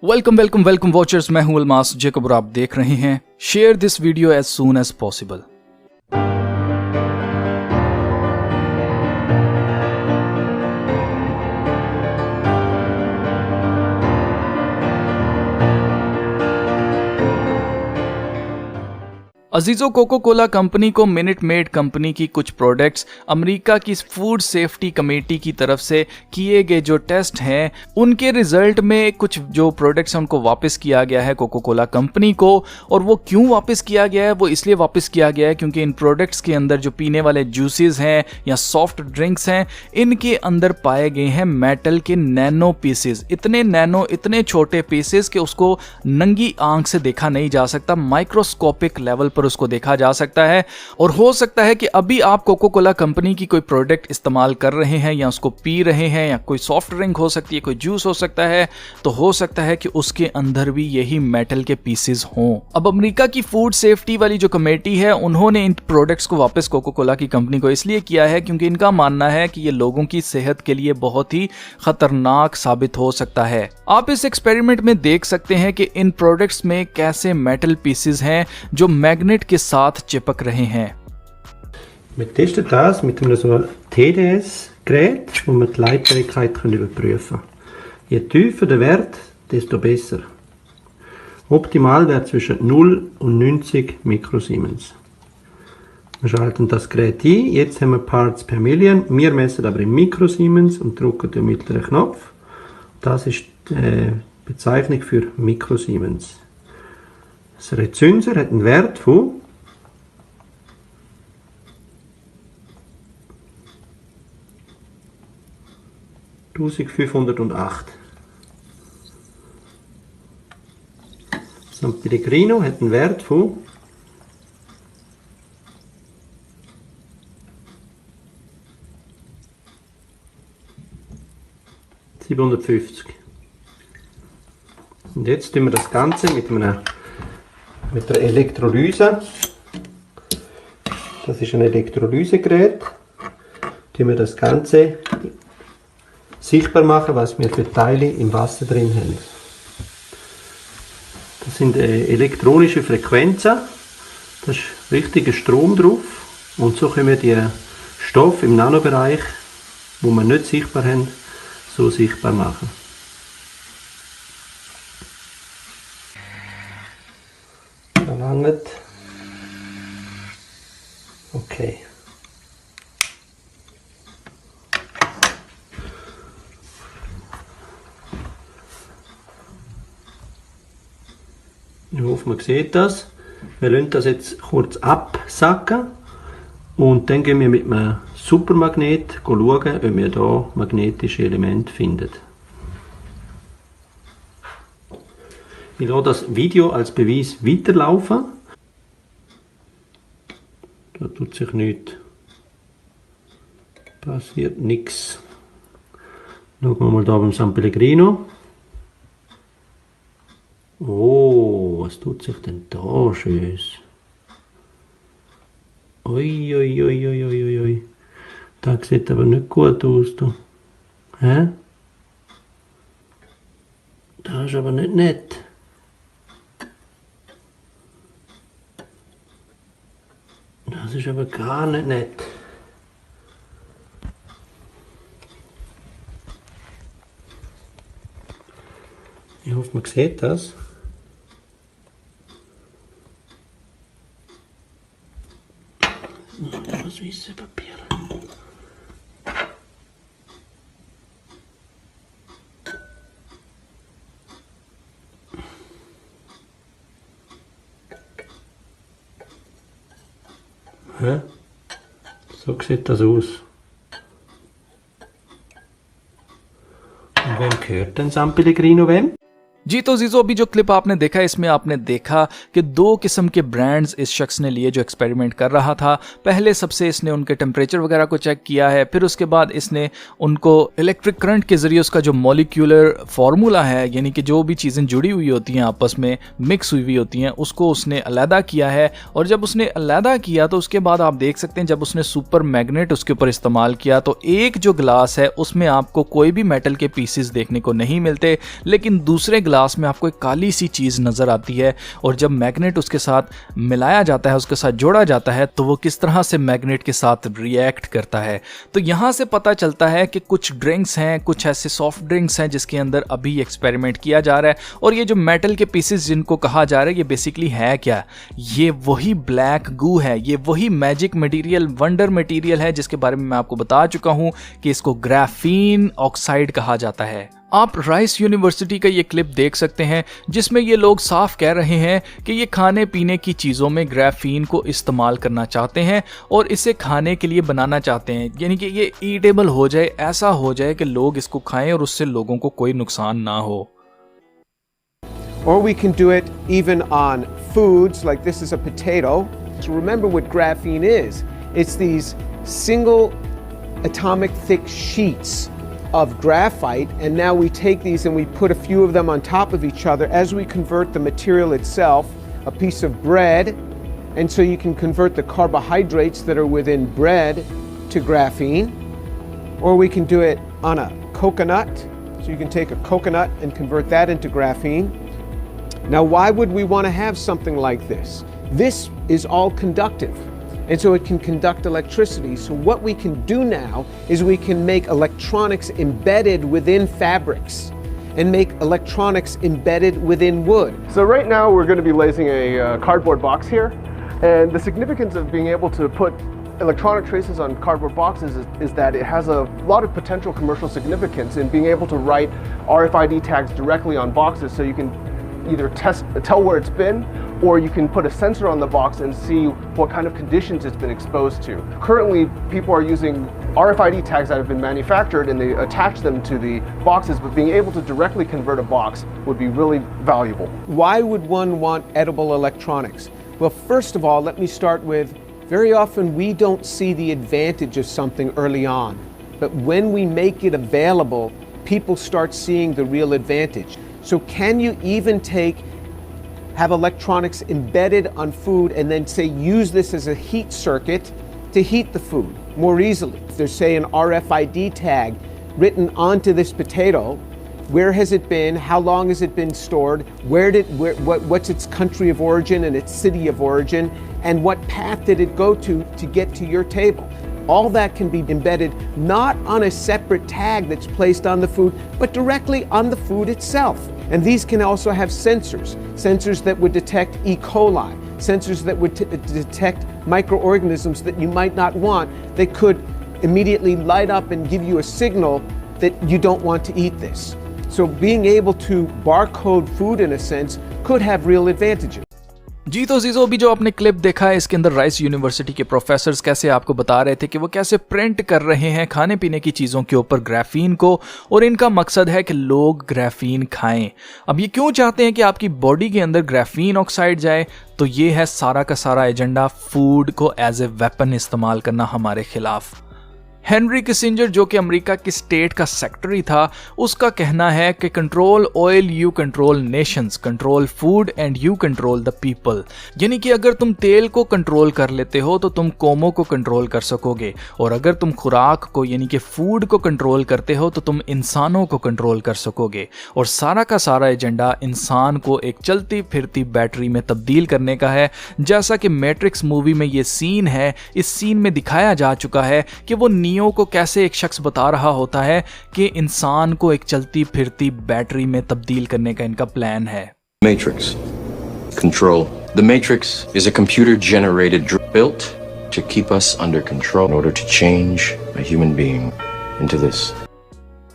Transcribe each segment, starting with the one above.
Welcome watchers. मैं हूं Almas Jacob और आप देख रहे हैं share this video as soon as possible. अजीजों, कोको कोला कंपनी को मिनट मेड कंपनी की कुछ प्रोडक्ट्स अमेरिका की फूड सेफ्टी कमेटी की तरफ से किए गए जो टेस्ट हैं उनके रिजल्ट में कुछ जो प्रोडक्ट्स हैं उनको वापस किया गया है कोको कोला कंपनी को। और वो क्यों वापस किया गया है? वो इसलिए वापस किया गया है क्योंकि इन प्रोडक्ट्स के अंदर जो पीने वाले जूसेस हैं या सॉफ्ट ड्रिंक्स हैं इनके अंदर पाए गए हैं मेटल के नैनो पीसेस। इतने छोटे पीसेस कि उसको नंगी आंख से देखा नहीं जा सकता, माइक्रोस्कोपिक लेवल पर उसको देखा जा सकता है। और हो सकता है कि अभी आप कोको कोला कंपनी की कोई प्रोडक्ट इस्तेमाल कर रहे हैं या उसको पी रहे हैं, या कोई सॉफ्ट ड्रिंक हो सकती है, कोई जूस हो सकता है, तो हो सकता है कि उसके अंदर भी यही मेटल के पीसेस हों। अब अमेरिका की फूड सेफ्टी वाली जो कमेटी है उन्होंने इन प्रोडक्ट्स को वापस कोको कोला की कंपनी को इसलिए किया है क्योंकि इनका मानना है कि ये लोगों की सेहत के लिए बहुत ही खतरनाक साबित हो सकता है। आप इस एक्सपेरिमेंट में देख सकते हैं कि इन प्रोडक्ट्स में कैसे मेटल पीसेस हैं जो मैग्नेट के साथ चिपक रहे हैं। Wir testen das mit einem so TDS-Gerät, wo wir die Leitfähigkeit überprüfen können. Je tiefer der Wert, desto besser. Optimal wäre zwischen 0 und 90 Mikrosiemens. Wir schalten das Gerät ein. Jetzt haben wir Parts per Million. Wir messen aber in Mikrosiemens und drücken den mittleren Knopf. Das ist die Bezeichnung für Mikrosiemens. Das Rezünsor hat einen Wert von 1508. San Pellegrino hat einen Wert von 750. Und jetzt tun wir das Ganze mit der Elektrolyse. Das ist ein Elektrolysegerät. Tun wir das Ganze sichtbar machen, was wir für Teile im Wasser drin haben. Das sind elektronische Frequenzen. Da ist richtiger Strom drauf. Und so können wir die Stoffe im Nanobereich, wo wir nicht sichtbar haben, so sichtbar machen. Okay. Ich hoffe, man sieht das. Wir lassen das jetzt kurz absacken und dann gehen wir mit einem Supermagnet schauen, ob wir hier magnetische Elemente finden. Ich lasse das Video als Beweis weiterlaufen. Da tut sich nichts. Passiert nichts. Schauen wir mal da beim San Pellegrino. Oh, was tut sich denn da Schönes? Ui, ui, ui, ui, ui, ui. Das sieht aber nicht gut aus. Da. Hä? Das ist aber nicht nett. Das ist aber gar nicht nett. Ich hoffe, man sieht das. Das weiße Papier. Ja, so sieht das aus. Und wem gehört denn San Pellegrino wem? जी तो जीजो, अभी जो clip आपने देखा इसमें आपने देखा कि दो किस्म के ब्रांड्स इस शख्स ने लिए जो एक्सपेरिमेंट कर रहा था। पहले सबसे इसने उनके टेम्परेचर वगैरह को चेक किया है, फिर उसके बाद इसने उनको इलेक्ट्रिक करंट के जरिए उसका जो मॉलिक्यूलर फार्मूला है, यानी कि जो भी चीज़ें जुड़ी हुई होती हैं आपस में मिक्स हुई होती हैं, उसको उसने अलहदा किया है। और जब उसने अलहदा किया तो उसके बाद आप देख सकते हैं जब उसने सुपर मैग्नेट उसके ऊपर इस्तेमाल किया तो एक जो गिलास है उसमें आपको कोई भी मेटल के पीसेस देखने को नहीं मिलते, लेकिन दूसरे गिलास ग्लास में आपको एक काली सी चीज़ नज़र आती है, और जब मैग्नेट उसके साथ मिलाया जाता है, उसके साथ जोड़ा जाता है, तो वो किस तरह से मैग्नेट के साथ रिएक्ट करता है। तो यहाँ से पता चलता है कि कुछ ड्रिंक्स हैं, कुछ ऐसे सॉफ्ट ड्रिंक्स हैं जिसके अंदर अभी एक्सपेरिमेंट किया जा रहा है, और ये जो मेटल के पीसेस जिनको कहा जा रहा है, ये बेसिकली है क्या? ये वही ब्लैक गू है, ये वही मैजिक मटेरियल, वंडर मटेरियल है जिसके बारे में मैं आपको बता चुका हूँ कि इसको ग्राफीन ऑक्साइड कहा जाता है। आप राइस यूनिवर्सिटी का ये क्लिप देख सकते हैं जिसमें ये लोग साफ कह रहे हैं कि ये खाने पीने की चीज़ों में ग्राफीन को इस्तेमाल करना चाहते हैं और इसे खाने के लिए बनाना चाहते हैं, यानी कि ये ईटेबल हो जाए, ऐसा हो जाए कि लोग इसको खाएं और उससे लोगों को कोई नुकसान ना हो। Or we can do it even on foods, like this is a potato. So remember what graphene is. It's these single atomic thick sheets of graphite, and now we take these and we put a few of them on top of each other as we convert the material itself, a piece of bread, and so you can convert the carbohydrates that are within bread to graphene. Or we can do it on a coconut, so you can take a coconut and convert that into graphene. Now, why would we want to have something like this? This is all conductive, and so it can conduct electricity. So what we can do now is we can make electronics embedded within fabrics and make electronics embedded within wood. So right now we're going to be lasing a cardboard box here, and the significance of being able to put electronic traces on cardboard boxes is that it has a lot of potential commercial significance in being able to write RFID tags directly on boxes, so you can either tell where it's been, or you can put a sensor on the box and see what kind of conditions it's been exposed to. Currently, people are using RFID tags that have been manufactured and they attach them to the boxes, but being able to directly convert a box would be really valuable. Why would one want edible electronics? Well, first of all, let me start with, very often we don't see the advantage of something early on, but when we make it available, people start seeing the real advantage. So can you even have electronics embedded on food and then say use this as a heat circuit to heat the food more easily? If there's, say, an RFID tag written onto this potato, where has it been, how long has it been stored, what's its country of origin and its city of origin, and what path did it go to get to your table? All that can be embedded not on a separate tag that's placed on the food, but directly on the food itself. And these can also have sensors that would detect E. coli, sensors that would detect microorganisms that you might not want. They could immediately light up and give you a signal that you don't want to eat this. So being able to barcode food in a sense could have real advantages. जी तो जीजो, अभी जो आपने clip देखा है इसके अंदर rice university के प्रोफेसर्स कैसे आपको बता रहे थे कि वो कैसे प्रिंट कर रहे हैं खाने पीने की चीज़ों के ऊपर ग्राफीन को, और इनका मकसद है कि लोग ग्राफीन खाएं। अब ये क्यों चाहते हैं कि आपकी बॉडी के अंदर ग्राफीन ऑक्साइड जाए? तो ये है सारा का सारा एजेंडा, फूड को एज ए वेपन इस्तेमाल करना हमारे खिलाफ। हेनरी किसिंजर, जो कि अमेरिका की स्टेट का सेक्रेटरी था, उसका कहना है कि control oil you control Nations, control food and you control the people. यानी कि अगर तुम तेल को कंट्रोल कर लेते हो तो तुम कौमों को कंट्रोल कर सकोगे, और अगर तुम खुराक को यानी कि फूड को कंट्रोल करते हो तो तुम इंसानों को कंट्रोल कर सकोगे। और सारा का सारा एजेंडा इंसान को एक चलती फिरती बैटरी में तब्दील करने का है। जैसा कि मैट्रिक्स मूवी में ये सीन है, इस सीन में दिखाया जा चुका है कि वो को कैसे एक शख्स बता रहा होता है कि इंसान को एक चलती फिरती बैटरी में तब्दील करने का इनका प्लान है। Matrix. Control. The Matrix is a computer-generated drill built to keep us under control in order to change a human being into this.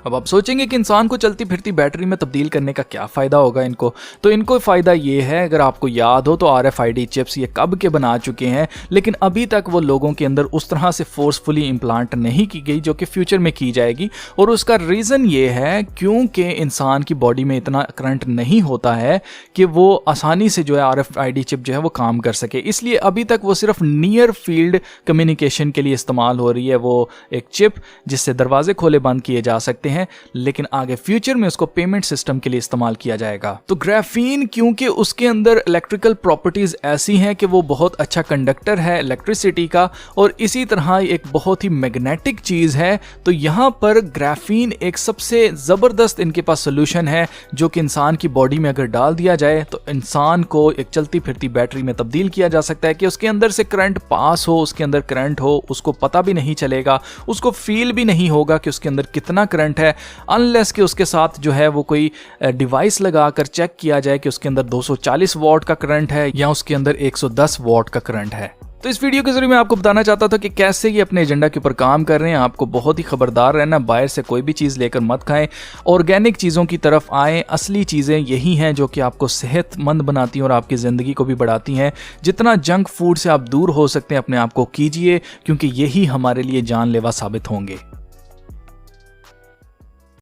अब आप सोचेंगे कि इंसान को चलती फिरती बैटरी में तब्दील करने का क्या फ़ायदा होगा इनको। तो इनको फ़ायदा ये है, अगर आपको याद हो तो RFID चिप्स ये कब के बना चुके हैं, लेकिन अभी तक वो लोगों के अंदर उस तरह से फोर्सफुली इम्प्लांट नहीं की गई जो कि फ्यूचर में की जाएगी। और उसका रीज़न ये है क्योंकि इंसान की बॉडी में इतना करंट नहीं होता है कि वो आसानी से जो है RFID चिप जो है वो काम कर सके। इसलिए अभी तक वो सिर्फ नियर फील्ड कम्युनिकेशन के लिए इस्तेमाल हो रही है, वो एक चिप जिससे दरवाजे खोले बंद किए जा सकते हैं। हैं, लेकिन आगे फ्यूचर में उसको पेमेंट सिस्टम के लिए इस्तेमाल किया जाएगा। तो ग्राफीन क्योंकि उसके अंदर इलेक्ट्रिकल प्रॉपर्टीज ऐसी हैं कि वो बहुत अच्छा कंडक्टर है इलेक्ट्रिसिटी का, और इसी तरह एक बहुत ही मैग्नेटिक चीज है, तो यहाँ पर ग्राफीन एक सबसे जबरदस्त इनके पास सोल्यूशन है जो कि इंसान की बॉडी में अगर डाल दिया जाए तो इंसान को एक चलती फिरती बैटरी में तब्दील किया जा सकता है कि उसके अंदर से करंट पास हो, उसके अंदर करंट हो, उसको पता भी नहीं चलेगा, उसको फील भी नहीं होगा कि उसके अंदर कितना करंट है, अनलेस कि उसके साथ जो है वो कोई डिवाइस लगाकर चेक किया जाए कि उसके अंदर 240 वॉट का करंट है या उसके अंदर 110 वॉट का करंट है। तो इस वीडियो के जरिए मैं आपको बताना चाहता था कि कैसे ये अपने एजेंडा के ऊपर काम कर रहे हैं। आपको बहुत ही खबरदार रहना, बाहर से कोई भी चीज़ लेकर मत खाएं, ऑर्गेनिक चीज़ों की तरफ आएँ। असली चीज़ें यही हैं जो कि आपको सेहतमंद बनाती हैं और आपकी ज़िंदगी को भी बढ़ाती हैं। जितना जंक फूड से आप दूर हो सकते हैं अपने आप को कीजिए, क्योंकि यही हमारे लिए जानलेवा साबित होंगे।